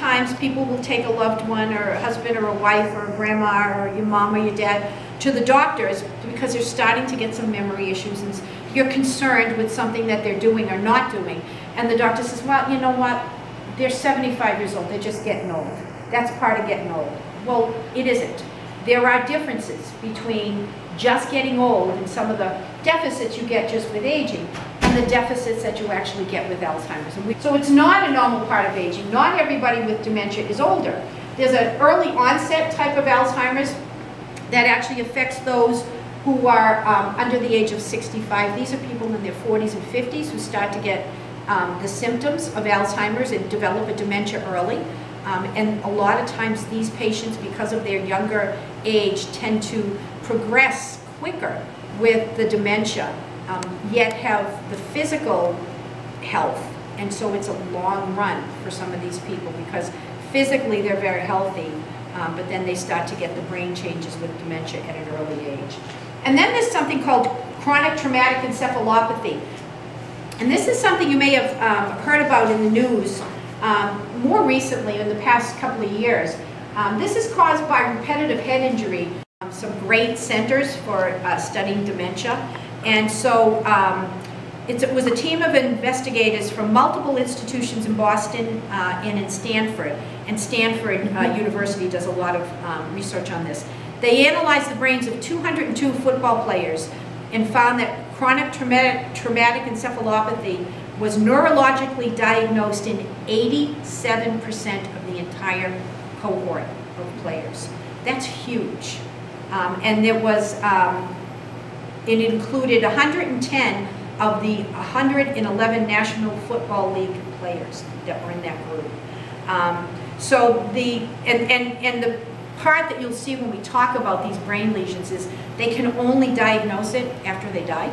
times people will take a loved one or a husband or a wife or a grandma or your mom or your dad to the doctors because they're starting to get some memory issues and you're concerned with something that they're doing or not doing. And the doctor says, well, you know what? They're 75 years old. They're just getting old. That's part of getting old. Well, it isn't. There are differences between just getting old and some of the deficits you get just with aging and the deficits that you actually get with Alzheimer's. So it's not a normal part of aging. Not everybody with dementia is older. There's an early onset type of Alzheimer's that actually affects those who are under the age of 65. These are people in their 40s and 50s who start to get the symptoms of Alzheimer's and develop a dementia early. And a lot of times these patients, because of their younger age, tend to progress quicker with the dementia, yet have the physical health. And so it's a long run for some of these people because physically they're very healthy, but then they start to get the brain changes with dementia at an early age. And then there's something called chronic traumatic encephalopathy. And this is something you may have heard about in the news more recently, in the past couple of years. This is caused by repetitive head injury. Some great centers for studying dementia. And so it was a team of investigators from multiple institutions in Boston and in Stanford. And Stanford University does a lot of research on this. They analyzed the brains of 202 football players and found that chronic traumatic encephalopathy was neurologically diagnosed in 87% of the entire cohort of players. That's huge. And there was, it included 110 of the 111 National Football League players that were in that group. So the part that you'll see when we talk about these brain lesions is they can only diagnose it after they die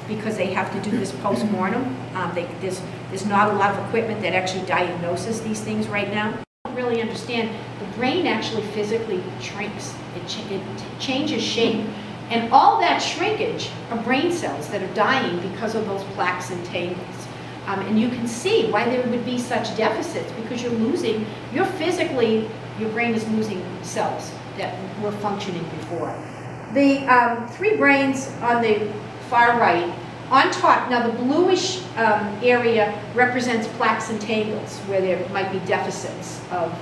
because they have to do this post-mortem. There's not a lot of equipment that actually diagnoses these things right now. I don't really understand. The brain actually physically shrinks. It changes shape. And all that shrinkage are brain cells that are dying because of those plaques and tangles. And you can see why there would be such deficits because your brain is losing cells that were functioning before. The three brains on the far right, on top, now the bluish area represents plaques and tangles where there might be deficits of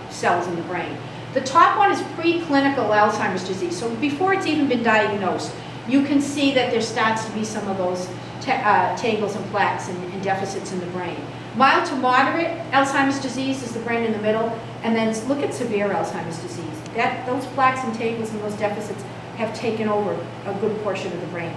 cells in the brain. The top one is preclinical Alzheimer's disease, so before it's even been diagnosed, you can see that there starts to be some of those tangles and plaques and deficits in the brain. Mild to moderate Alzheimer's disease is the brain in the middle, and then look at severe Alzheimer's disease. Those plaques and tangles and those deficits have taken over a good portion of the brain.